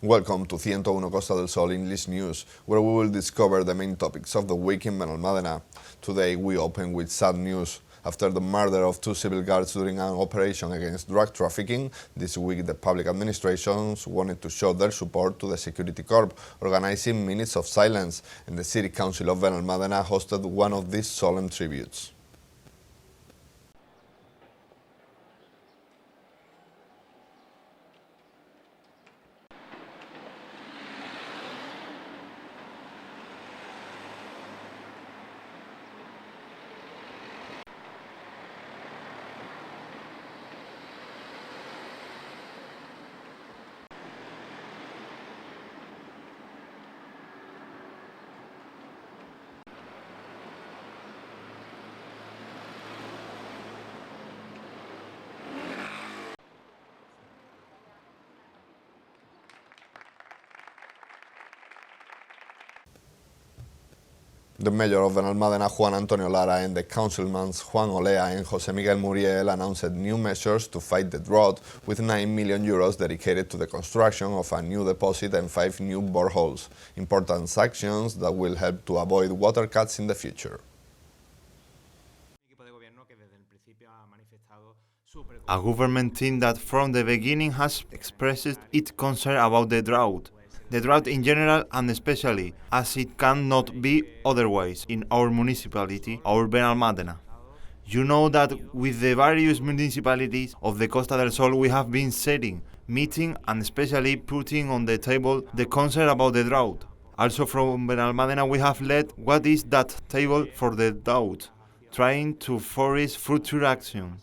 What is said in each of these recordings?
Welcome to 101 Costa del Sol English News, where we will discover the main topics of the week in Benalmádena. Today we open with sad news. After the murder of two civil guards during an operation against drug trafficking, this week the public administrations wanted to show their support to the security corps, organizing minutes of silence, and the City Council of Benalmádena hosted one of these solemn tributes. The mayor of Benalmádena, Juan Antonio Lara, and the councilmen Juan Olea and José Miguel Muriel announced new measures to fight the drought, with 9 million euros dedicated to the construction of a new deposit and 5 new boreholes. Important actions that will help to avoid water cuts in the future. A government team that from the beginning has expressed its concern about the drought in general and especially as it cannot be otherwise in our municipality, our Benalmádena. You know that with the various municipalities of the Costa del Sol we have been setting, meeting and especially putting on the table the concern about the drought. Also from Benalmádena we have led what is that table for the drought, trying to force future action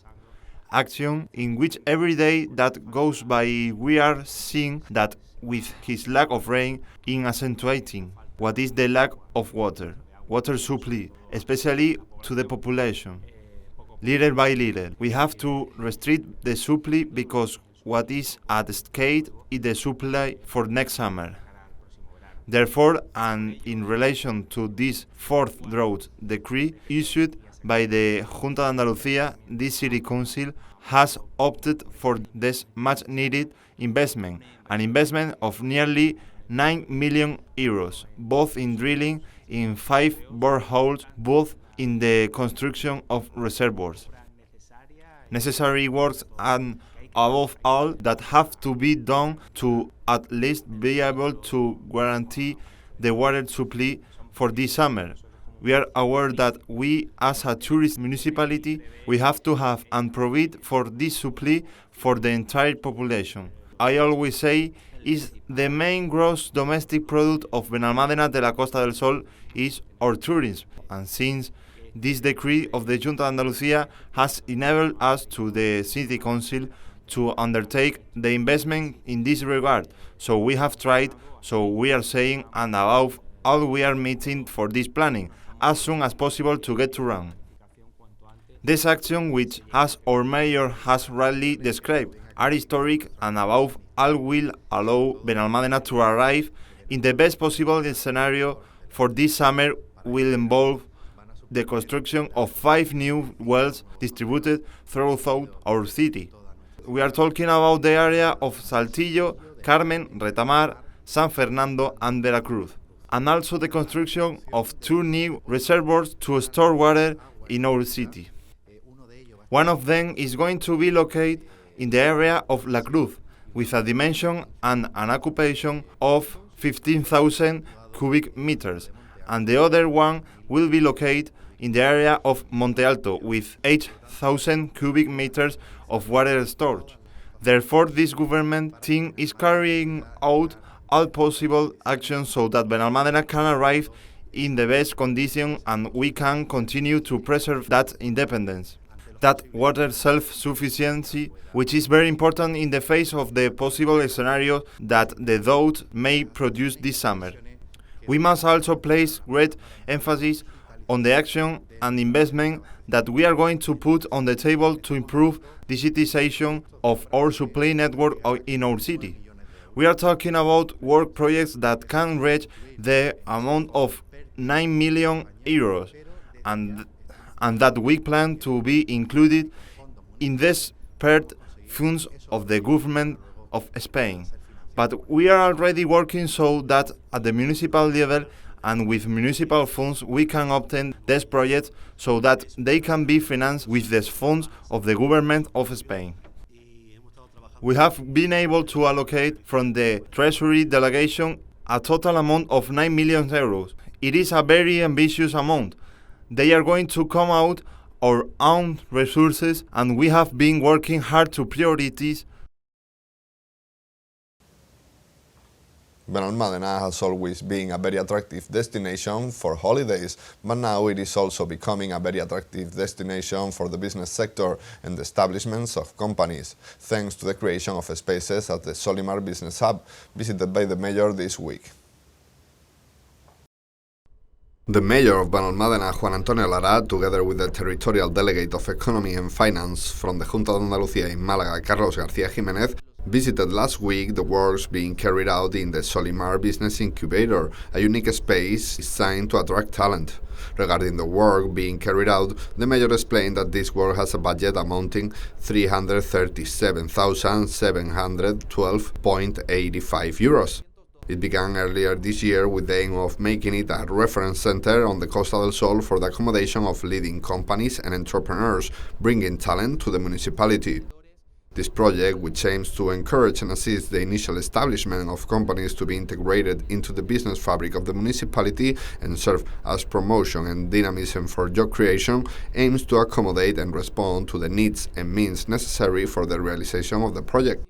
in which every day that goes by we are seeing that with his lack of rain in accentuating what is the lack of water supply, especially to the population. Little by little, we have to restrict the supply because what is at stake is the supply for next summer. Therefore, and in relation to this fourth drought decree issued by the Junta de Andalucía, this City Council has opted for this much needed investment, an investment of nearly 9 million euros, both in drilling in 5 boreholes, both in the construction of reservoirs. Necessary works and above all that have to be done to at least be able to guarantee the water supply for this summer. We are aware that we, as a tourist municipality, we have to have and provide for this supply for the entire population. I always say is the main gross domestic product of Benalmádena de la Costa del Sol is our tourism. And since this decree of the Junta de Andalucía has enabled us to the City Council to undertake the investment in this regard. So we have tried, so we are saying and above all we are meeting for this planning as soon as possible to get to run. This action, which as our mayor has rightly described, are historic and above all will allow Benalmádena to arrive in the best possible scenario for this summer will involve the construction of 5 new wells distributed throughout our city. We are talking about the area of Saltillo, Carmen, Retamar, San Fernando and Veracruz, and also the construction of 2 new reservoirs to store water in our city. One of them is going to be located in the area of La Cruz, with a dimension and an occupation of 15,000 cubic meters, and the other one will be located in the area of Monte Alto, with 8,000 cubic meters of water storage. Therefore, this government team is carrying out all possible actions so that Benalmádena can arrive in the best condition and we can continue to preserve that independence, that water self-sufficiency, which is very important in the face of the possible scenario that the drought may produce this summer. We must also place great emphasis on the action and investment that we are going to put on the table to improve digitization of our supply network in our city. We are talking about work projects that can reach the amount of 9 million euros and that we plan to be included in the spared funds of the government of Spain. But we are already working so that at the municipal level and with municipal funds we can obtain these projects so that they can be financed with the funds of the government of Spain. We have been able to allocate from the Treasury delegation a total amount of 9 million euros. It is a very ambitious amount. They are going to come out our own resources, and we have been working hard to prioritize. Benalmádena has always been a very attractive destination for holidays, but now it is also becoming a very attractive destination for the business sector and the establishments of companies, thanks to the creation of spaces at the Solimar Business Hub, visited by the mayor this week. The mayor of Benalmádena, Juan Antonio Lara, together with the territorial delegate of Economy and Finance from the Junta de Andalucía in Málaga, Carlos García Jiménez, visited last week the works being carried out in the Solimar Business Incubator, a unique space designed to attract talent. Regarding the work being carried out, the mayor explained that this work has a budget amounting 337,712.85 euros. It began earlier this year with the aim of making it a reference center on the Costa del Sol for the accommodation of leading companies and entrepreneurs, bringing talent to the municipality. This project, which aims to encourage and assist the initial establishment of companies to be integrated into the business fabric of the municipality and serve as promotion and dynamism for job creation, aims to accommodate and respond to the needs and means necessary for the realization of the project.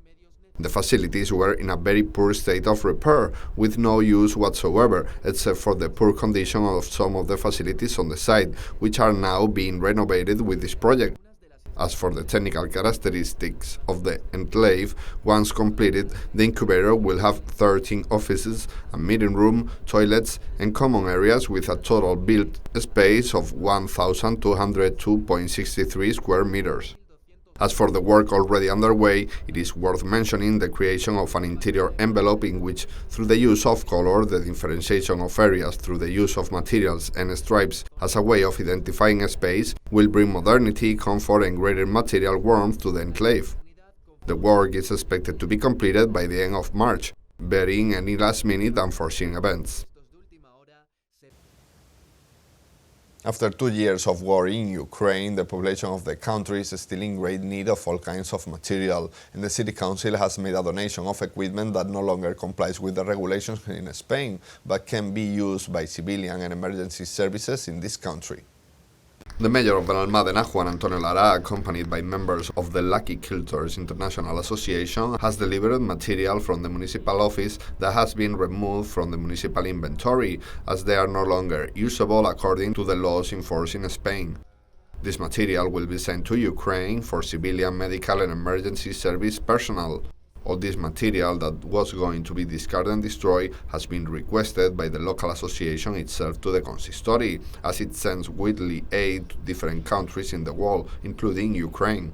The facilities were in a very poor state of repair, with no use whatsoever, except for the poor condition of some of the facilities on the site, which are now being renovated with this project. As for the technical characteristics of the enclave, once completed, the incubator will have 13 offices, a meeting room, toilets, and common areas with a total built space of 1,202.63 square meters. As for the work already underway, it is worth mentioning the creation of an interior envelope in which, through the use of color, the differentiation of areas through the use of materials and stripes as a way of identifying a space, will bring modernity, comfort, and greater material warmth to the enclave. The work is expected to be completed by the end of March, barring any last-minute unforeseen events. After 2 years of war in Ukraine, the population of the country is still in great need of all kinds of material, and the City Council has made a donation of equipment that no longer complies with the regulations in Spain, but can be used by civilian and emergency services in this country. The mayor of Benalmádena, Juan Antonio Lara, accompanied by members of the Lucky Quilters International Association, has delivered material from the municipal office that has been removed from the municipal inventory, as they are no longer usable according to the laws in force in Spain. This material will be sent to Ukraine for civilian, medical, and emergency service personnel. All this material that was going to be discarded and destroyed has been requested by the local association itself to the consistory, as it sends widely aid to different countries in the world, including Ukraine.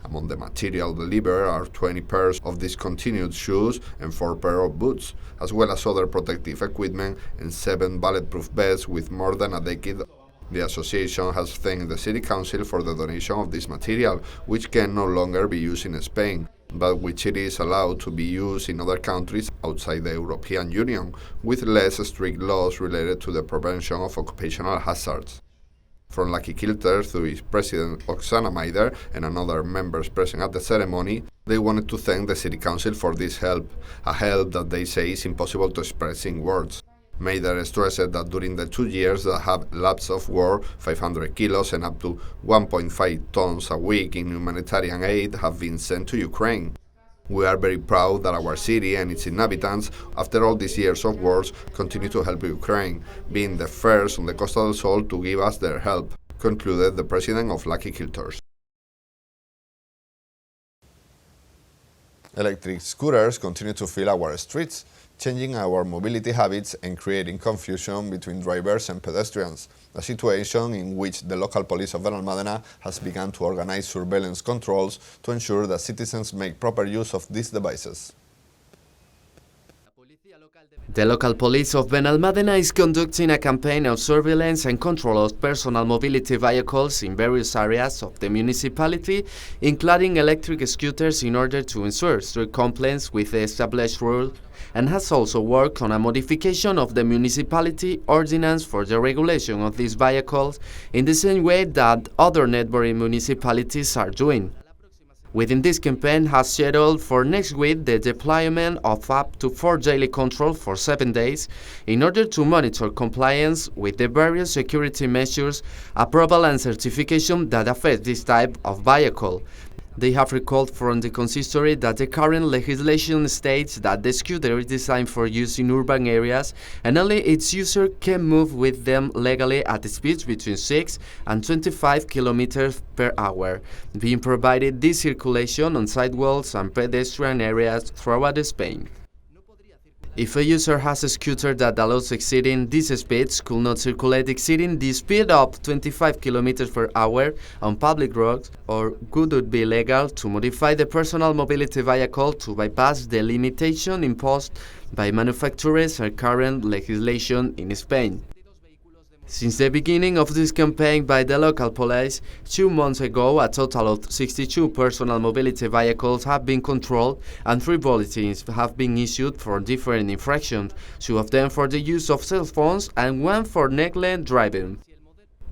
Among the material delivered are 20 pairs of discontinued shoes and 4 pairs of boots, as well as other protective equipment and 7 bulletproof vests with more than a decade. The association has thanked the City Council for the donation of this material, which can no longer be used in Spain, but which it is allowed to be used in other countries outside the European Union, with less strict laws related to the prevention of occupational hazards. From Lucky Quilter, through its president Oksana Maider and another members present at the ceremony, they wanted to thank the City Council for this help, a help that they say is impossible to express in words. Maider stressed that during the 2 years that have elapsed of war, 500 kilos and up to 1.5 tons a week in humanitarian aid have been sent to Ukraine. We are very proud that our city and its inhabitants, after all these years of wars, continue to help Ukraine, being the first on the Costa del Sol to give us their help, concluded the president of Lucky Quilters. Electric scooters continue to fill our streets, changing our mobility habits and creating confusion between drivers and pedestrians, a situation in which the local police of Benalmádena has begun to organize surveillance controls to ensure that citizens make proper use of these devices. The local police of Benalmádena is conducting a campaign of surveillance and control of personal mobility vehicles in various areas of the municipality, including electric scooters, in order to ensure strict compliance with the established rule, and has also worked on a modification of the municipality ordinance for the regulation of these vehicles in the same way that other neighboring municipalities are doing. Within this campaign has scheduled for next week the deployment of up to 4 daily control for 7 days in order to monitor compliance with the various security measures, approval and certification that affect this type of vehicle. They have recalled from the consistory that the current legislation states that the scooter is designed for use in urban areas and only its user can move with them legally at speeds between 6 and 25 kilometers per hour, being provided this circulation on sidewalks and pedestrian areas throughout Spain. If a user has a scooter that allows exceeding these speeds, could not circulate exceeding the speed of 25 km per hour on public roads, or could it be legal to modify the personal mobility vehicle to bypass the limitation imposed by manufacturers and current legislation in Spain? Since the beginning of this campaign by the local police, 2 months ago, a total of 62 personal mobility vehicles have been controlled and 3 bulletins have been issued for different infractions, 2 of them for the use of cell phones and 1 for negligent driving.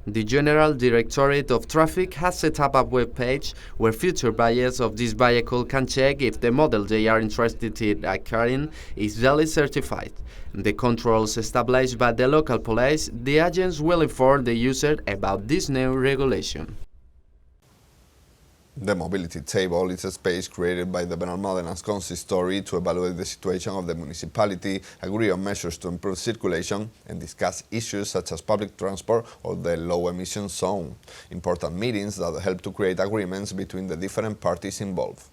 The General Directorate of Traffic has set up a web page where future buyers of this vehicle can check if the model they are interested in acquiring is duly certified. The controls established by the local police, the agents will inform the user about this new regulation. The mobility table is a space created by the Benalmádena's consistory to evaluate the situation of the municipality, agree on measures to improve circulation, and discuss issues such as public transport or the low-emission zone. Important meetings that help to create agreements between the different parties involved.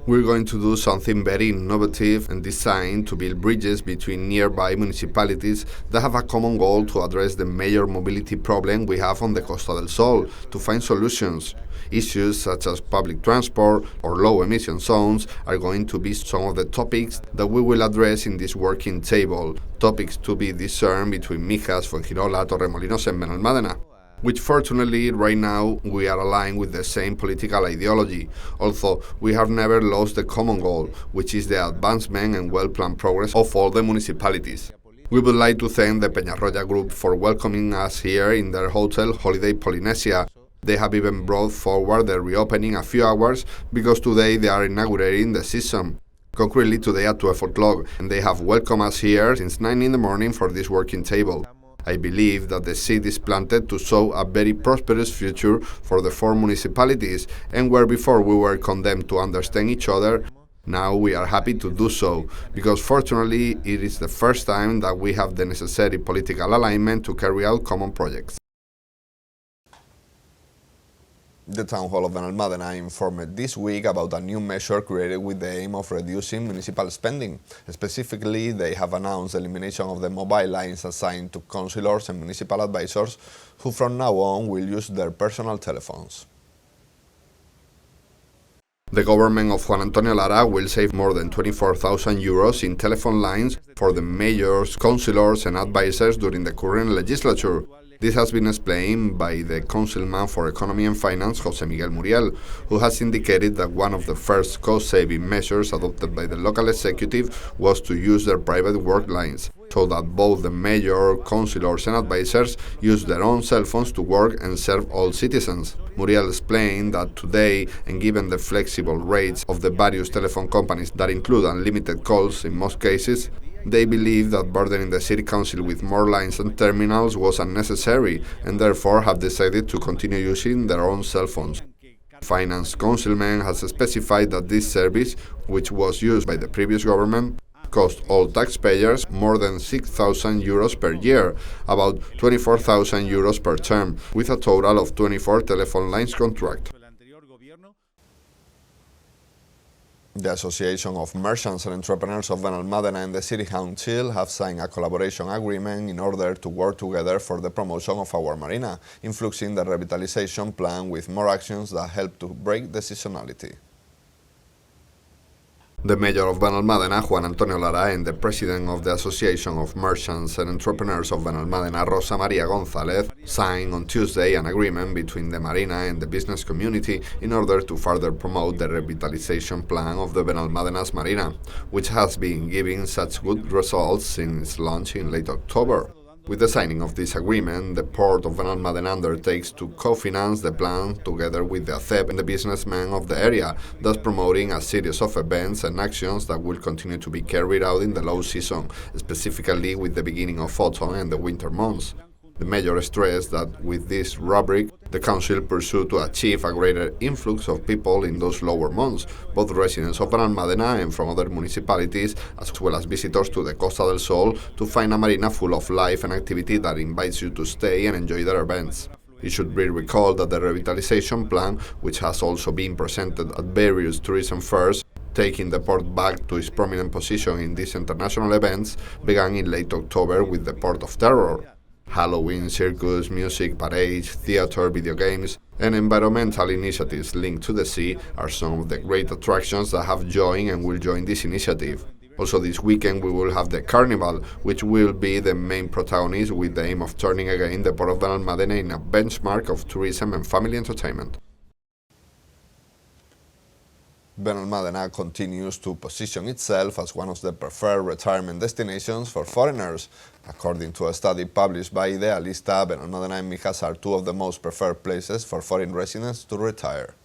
We're going to do something very innovative and designed to build bridges between nearby municipalities that have a common goal to address the major mobility problem we have on the Costa del Sol, to find solutions. Issues such as public transport or low-emission zones are going to be some of the topics that we will address in this working table, topics to be discerned between Mijas, Fuengirola, Torremolinos and Benalmádena, which fortunately right now we are aligned with the same political ideology, although we have never lost the common goal, which is the advancement and well-planned progress of all the municipalities. We would like to thank the Peñarroya Group for welcoming us here in their hotel Holiday Polynesia. They have even brought forward the reopening a few hours because today they are inaugurating the season. Concretely today at 12 o'clock, and they have welcomed us here since 9 in the morning for this working table. I believe that the seed is planted to sow a very prosperous future for the 4 municipalities, and where before we were condemned to understand each other, now we are happy to do so, because fortunately it is the first time that we have the necessary political alignment to carry out common projects. The Town Hall of Benalmádena informed this week about a new measure created with the aim of reducing municipal spending. Specifically, they have announced the elimination of the mobile lines assigned to councillors and municipal advisors, who from now on will use their personal telephones. The government of Juan Antonio Lara will save more than 24,000 euros in telephone lines for the mayors, councillors and advisors during the current legislature. This has been explained by the Councilman for Economy and Finance, José Miguel Muriel, who has indicated that one of the first cost-saving measures adopted by the local executive was to use their private work lines, so that both the mayor, councillors and advisors use their own cell phones to work and serve all citizens. Muriel explained that today, and given the flexible rates of the various telephone companies that include unlimited calls in most cases, they believe that burdening the city council with more lines and terminals was unnecessary, and therefore have decided to continue using their own cell phones. Finance Councilman has specified that this service, which was used by the previous government, cost all taxpayers more than 6,000 euros per year, about 24,000 euros per term, with a total of 24 telephone lines contract. The Association of Merchants and Entrepreneurs of Benalmádena and the City Council have signed a collaboration agreement in order to work together for the promotion of our marina, influxing the revitalization plan with more actions that help to break the seasonality. The mayor of Benalmádena, Juan Antonio Lara, and the president of the Association of Merchants and Entrepreneurs of Benalmádena, Rosa Maria González, signed on Tuesday an agreement between the marina and the business community in order to further promote the revitalization plan of the Benalmádena's marina, which has been giving such good results since launch in late October. With the signing of this agreement, the Port of Benalmádena undertakes to co-finance the plan together with the ACEP and the businessmen of the area, thus promoting a series of events and actions that will continue to be carried out in the low season, specifically with the beginning of autumn and the winter months. The mayor stressed that with this rubric, the council pursued to achieve a greater influx of people in those lower months, both residents of Benalmádena and from other municipalities, as well as visitors to the Costa del Sol, to find a marina full of life and activity that invites you to stay and enjoy their events. It should be recalled that the revitalization plan, which has also been presented at various tourism fairs, taking the port back to its prominent position in these international events, began in late October with the Port of Terror. Halloween, circus, music, parades, theater, video games, and environmental initiatives linked to the sea are some of the great attractions that have joined and will join this initiative. Also this weekend we will have the Carnival, which will be the main protagonist with the aim of turning again the Port of Benalmádena in a benchmark of tourism and family entertainment. Benalmádena continues to position itself as one of the preferred retirement destinations for foreigners. According to a study published by Idealista, Benalmádena and Mijas are two of the most preferred places for foreign residents to retire.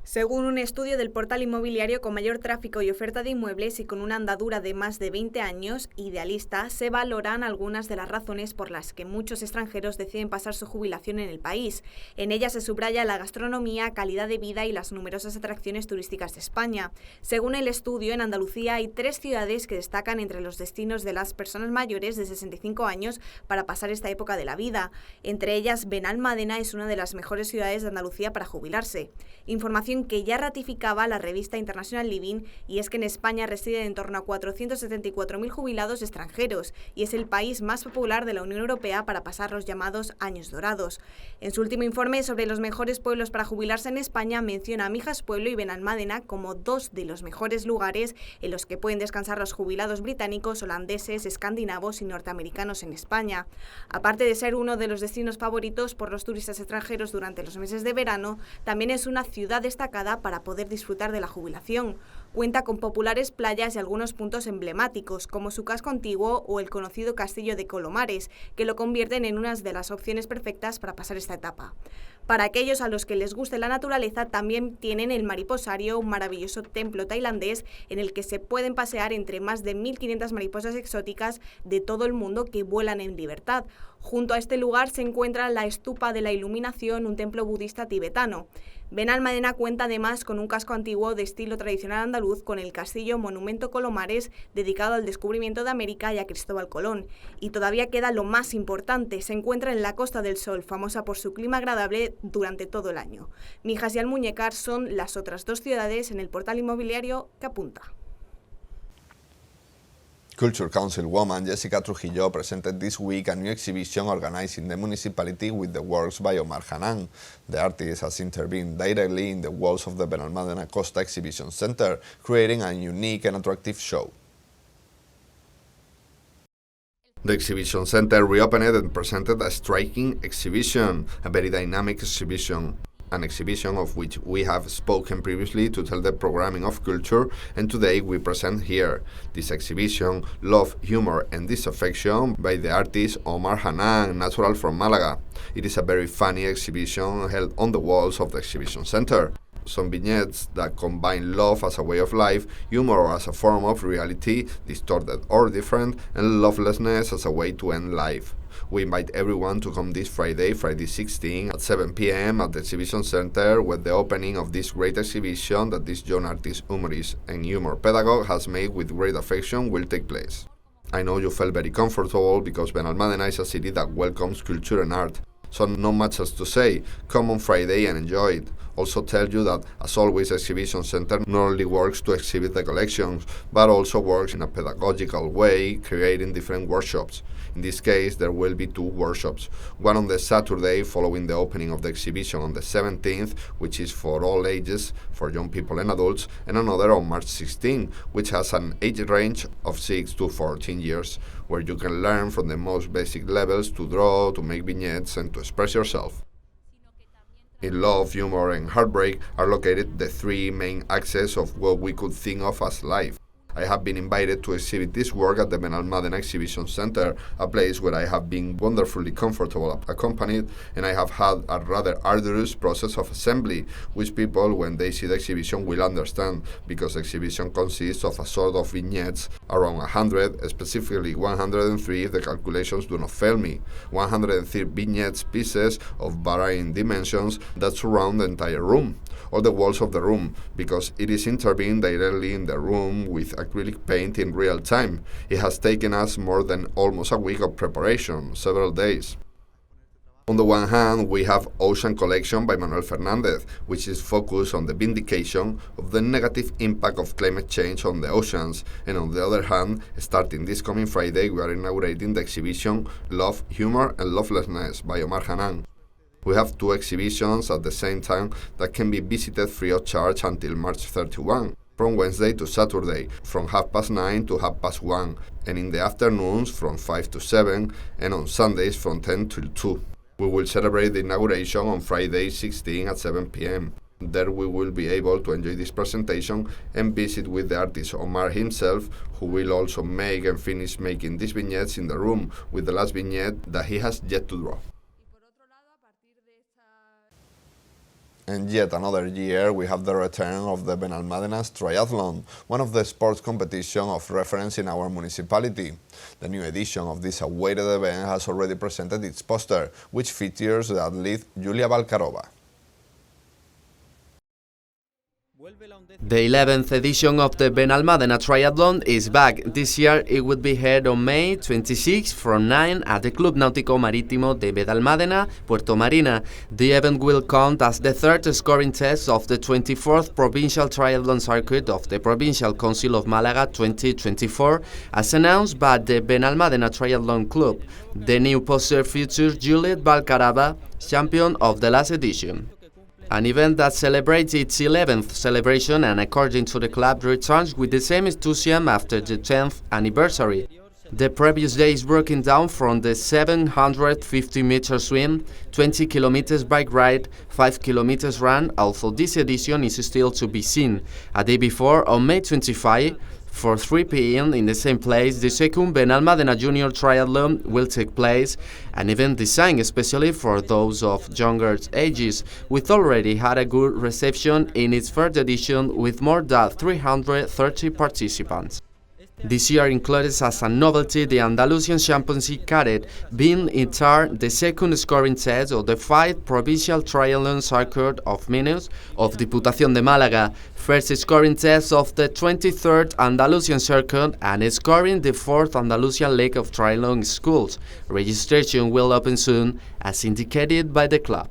Según un estudio del portal inmobiliario con mayor tráfico y oferta de inmuebles y con una andadura de más de 20 años, Idealista, se valoran algunas de las razones por las que muchos extranjeros deciden pasar su jubilación en el país. En ellas se subraya la gastronomía, calidad de vida y las numerosas atracciones turísticas de España. Según el estudio, en Andalucía hay 3 ciudades que destacan entre los destinos de las personas mayores de 65 años para pasar esta época de la vida. Entre ellas, Benalmádena es una de las mejores ciudades de Andalucía para jubilarse. Información que ya ratificaba la revista International Living, y es que en España residen en torno a 474.000 jubilados extranjeros y es el país más popular de la Unión Europea para pasar los llamados años dorados. En su último informe sobre los mejores pueblos para jubilarse en España menciona a Mijas Pueblo y Benalmádena como 2 de los mejores lugares en los que pueden descansar los jubilados británicos, holandeses, escandinavos y norteamericanos en España. Aparte de ser uno de los destinos favoritos por los turistas extranjeros durante los meses de verano, también es una ciudad destacada para poder disfrutar de la jubilación. Cuenta con populares playas y algunos puntos emblemáticos, como su casco antiguo o el conocido castillo de Colomares, que lo convierten en una de las opciones perfectas para pasar esta etapa. Para aquellos a los que les guste la naturaleza, también tienen el Mariposario, un maravilloso templo tailandés en el que se pueden pasear entre más de 1.500 mariposas exóticas de todo el mundo que vuelan en libertad. Junto a este lugar se encuentra la Estupa de la Iluminación, un templo budista tibetano. Benalmádena cuenta además con un casco antiguo de estilo tradicional andaluz con el castillo Monumento Colomares, dedicado al descubrimiento de América y a Cristóbal Colón. Y todavía queda lo más importante, se encuentra en la Costa del Sol, famosa por su clima agradable durante todo el año. Mijas y Almuñécar son las otras 2 ciudades en el portal inmobiliario que apunta. Culture Councilwoman Jessica Trujillo presented this week a new exhibition organized in the municipality with the works by Omar Hanan. The artist has intervened directly in the walls of the Benalmádena Costa Exhibition Center, creating a unique and attractive show. The exhibition center reopened and presented a striking exhibition, a very dynamic exhibition. An exhibition of which we have spoken previously to tell the programming of culture, and today we present here this exhibition, Love, Humor and Disaffection, by the artist Omar Hanan, natural from Malaga. It is a very funny exhibition held on the walls of the exhibition center. Some vignettes that combine love as a way of life, humor as a form of reality, distorted or different, and lovelessness as a way to end life. We invite everyone to come this Friday 16 at 7 p.m. at the Exhibition Center, where the opening of this great exhibition that this young artist, humorist and humor pedagogue has made with great affection will take place. I know you felt very comfortable because Benalmádena is a city that welcomes culture and art. So not much else to say. Come on Friday and enjoy it. Also tell you that, as always, Exhibition Center not only works to exhibit the collections, but also works in a pedagogical way, creating different workshops. In this case, there will be 2 workshops, one on the Saturday following the opening of the exhibition on the 17th, which is for all ages, for young people and adults, and another on March 16, which has an age range of 6 to 14 years, where you can learn from the most basic levels to draw, to make vignettes, and to express yourself. In love, humor, and heartbreak are located the 3 main axes of what we could think of as life. I have been invited to exhibit this work at the Benalmádena Exhibition Center, a place where I have been wonderfully comfortable accompanied, and I have had a rather arduous process of assembly, which people, when they see the exhibition, will understand, because the exhibition consists of a sort of vignettes, around 100, specifically 103 if the calculations do not fail me, 103 vignettes pieces of varying dimensions that surround the entire room, or the walls of the room, because it is intervened directly in the room with acrylic paint in real time. It has taken us more than almost a week of preparation, several days. On the one hand, we have Ocean Collection by Manuel Fernández, which is focused on the vindication of the negative impact of climate change on the oceans, and on the other hand, starting this coming Friday, we are inaugurating the exhibition Love, Humor and Lovelessness by Omar Hanan. We have 2 exhibitions at the same time that can be visited free of charge until March 31, from Wednesday to Saturday, from 9:30 to 1:30, and in the afternoons from 5 to 7, and on Sundays from 10 till 2. We will celebrate the inauguration on Friday 16 at 7 p.m. There we will be able to enjoy this presentation and visit with the artist Omar himself, who will also make and finish making these vignettes in the room, with the last vignette that he has yet to draw. And yet another year, we have the return of the Benalmádena's Triathlon, one of the sports competitions of reference in our municipality. The new edition of this awaited event has already presented its poster, which features the athlete Julia Balcarova. The 11th edition of the Benalmádena Triathlon is back. This year it will be held on May 26 from 9 at the Club Náutico Marítimo de Benalmádena, Puerto Marina. The event will count as the 3rd scoring test of the 24th Provincial Triathlon Circuit of the Provincial Council of Málaga 2024, as announced by the Benalmádena Triathlon Club. The new poster features Juliet Balcarova, champion of the last edition. An event that celebrates its 11th celebration and, according to the club, returns with the same enthusiasm after the 10th anniversary. The previous day is broken down from the 750-meter swim, 20 kilometers bike ride, 5 kilometers run, although this edition is still to be seen. A day before, on May 25, for 3 p.m. in the same place, the second Benalmádena Junior Triathlon will take place, an event designed especially for those of younger ages, which already had a good reception in its third edition with more than 330 participants. This year included as a novelty the Andalusian Championship Cadet, being in turn the second scoring test of the 5th Provincial Triathlon Circuit of Minus of Diputación de Málaga, first scoring test of the 23rd Andalusian Circuit, and scoring the 4th Andalusian League of Triathlon Schools. Registration will open soon, as indicated by the club.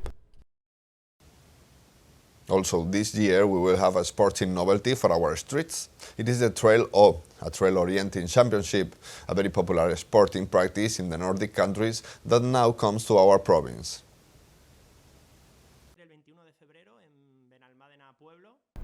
Also, this year we will have a sporting novelty for our streets. It is the Trail O, a trail-oriented championship, a very popular sporting practice in the Nordic countries that now comes to our province.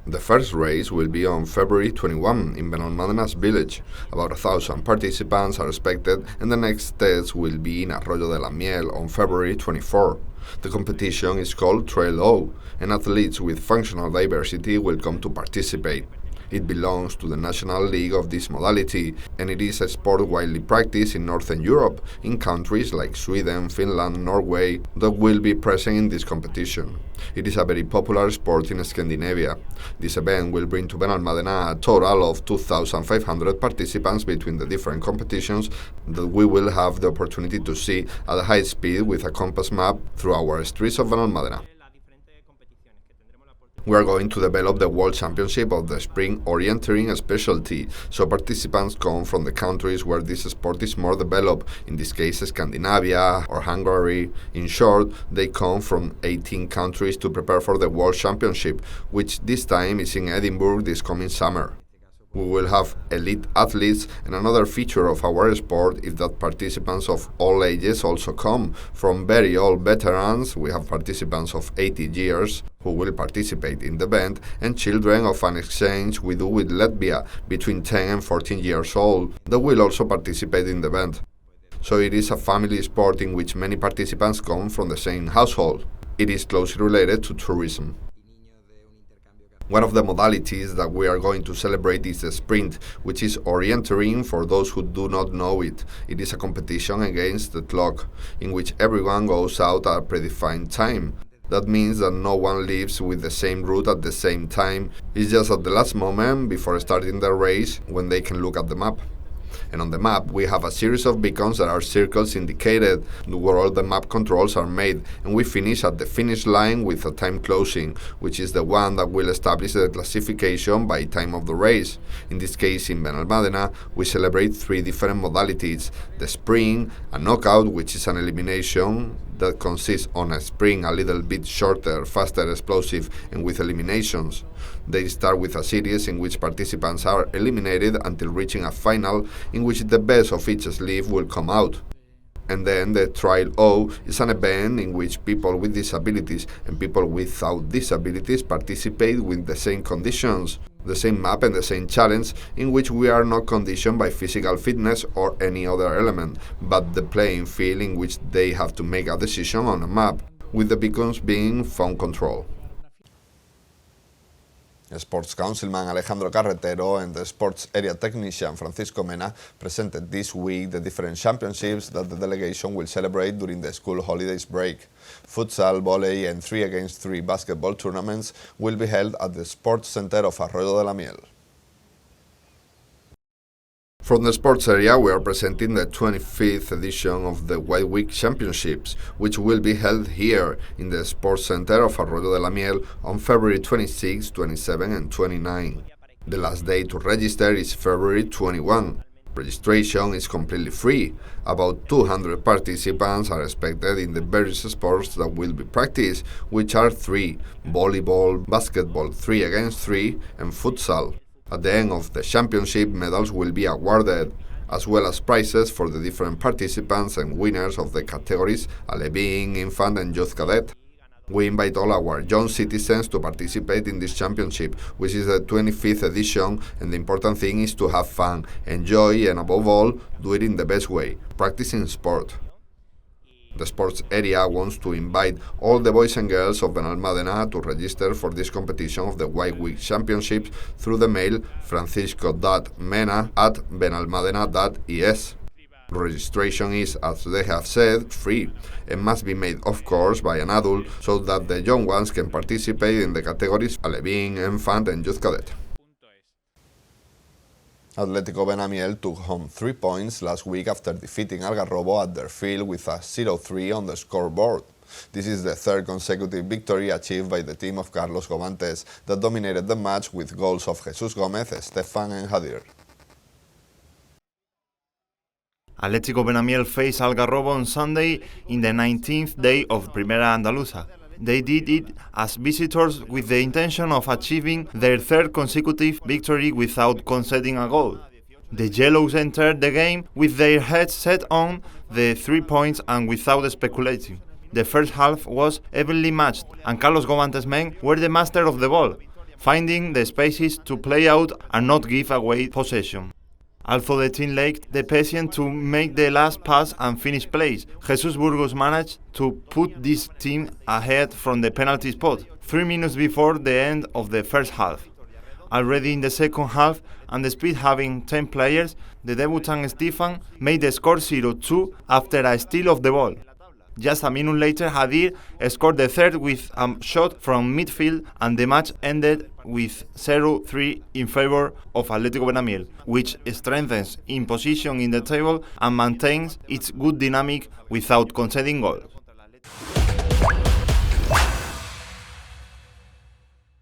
The first race will be on February 21 in Benalmádena's village. About 1,000 participants are expected, and the next test will be in Arroyo de la Miel on February 24. The competition is called Trail O, and athletes with functional diversity will come to participate. It belongs to the National League of this modality, and it is a sport widely practiced in Northern Europe, in countries like Sweden, Finland, Norway, that will be present in this competition. It is a very popular sport in Scandinavia. This event will bring to Benalmádena a total of 2,500 participants between the different competitions that we will have the opportunity to see at high speed with a compass map through our streets of Benalmádena. We are going to develop the World Championship of the Sprint orienteering specialty, so participants come from the countries where this sport is more developed, in this case Scandinavia or Hungary. In short, they come from 18 countries to prepare for the World Championship, which this time is in Edinburgh this coming summer. We will have elite athletes, and another feature of our sport is that participants of all ages also come. From very old veterans, we have participants of 80 years who will participate in the event, and children of an exchange we do with Latvia between 10 and 14 years old that will also participate in the event. So it is a family sport in which many participants come from the same household. It is closely related to tourism. One of the modalities that we are going to celebrate is the sprint, which is orienteering for those who do not know it. It is a competition against the clock, in which everyone goes out at a predefined time. That means that no one leaves with the same route at the same time. It's just at the last moment, before starting the race, when they can look at the map. And on the map, we have a series of beacons that are circles indicated where all the map controls are made, and we finish at the finish line with a time closing, which is the one that will establish the classification by time of the race. In this case, in Benalmádena, we celebrate 3 different modalities: the sprint, a knockout, which is an elimination that consists on a sprint a little bit shorter, faster, explosive, and with eliminations. They start with a series in which participants are eliminated until reaching a final in which the best of each sleeve will come out. And then the Trial O is an event in which people with disabilities and people without disabilities participate with the same conditions, the same map and the same challenge, in which we are not conditioned by physical fitness or any other element, but the playing field in which they have to make a decision on a map, with the beacons being phone control. Sports Councilman Alejandro Carretero and the Sports Area Technician Francisco Mena presented this week the different championships that the delegation will celebrate during the school holidays break. Futsal, volley and 3-against-3 basketball tournaments will be held at the Sports Center of Arroyo de la Miel. From the sports area, we are presenting the 25th edition of the White Week Championships, which will be held here in the Sports Center of Arroyo de la Miel on February 26, 27 and 29. The last day to register is February 21. Registration is completely free. About 200 participants are expected in the various sports that will be practiced, which are 3: volleyball, basketball 3-against-3, and futsal. At the end of the championship, medals will be awarded, as well as prizes for the different participants and winners of the categories Alevín, Infant and Youth Cadet. We invite all our young citizens to participate in this championship, which is the 25th edition, and the important thing is to have fun, enjoy, and above all, do it in the best way, practicing sport. The sports area wants to invite all the boys and girls of Benalmádena to register for this competition of the White Week Championships through the mail francisco.mena@benalmadena.es. Registration is, as they have said, free and must be made, of course, by an adult so that the young ones can participate in the categories Alevín, Infant and Youth Cadet. Atlético Benamiel took home 3 points last week after defeating Algarrobo at their field with a 0-3 on the scoreboard. This is the 3rd consecutive victory achieved by the team of Carlos Gomantes that dominated the match with goals of Jesus Gomez, Stefan and Hadir. Atlético Benamiel faced Algarrobo on Sunday in the 19th day of Primera Andaluza. They did it as visitors with the intention of achieving their 3rd consecutive victory without conceding a goal. The Yellows entered the game with their heads set on the 3 points and without speculating. The first half was evenly matched, and Carlos Gomantes' men were the master of the ball, finding the spaces to play out and not give away possession. Although the team lacked the patience to make the last pass and finish plays, Jesus Burgos managed to put this team ahead from the penalty spot 3 minutes before the end of the first half. Already in the second half, and despite having 10 players, the debutant Stefan made the score 0-2 after a steal of the ball. Just a minute later, Hadir scored the 3rd with a shot from midfield, and the match ended with 0-3 in favor of Atlético Benamiel, which strengthens its position in the table and maintains its good dynamic without conceding goals.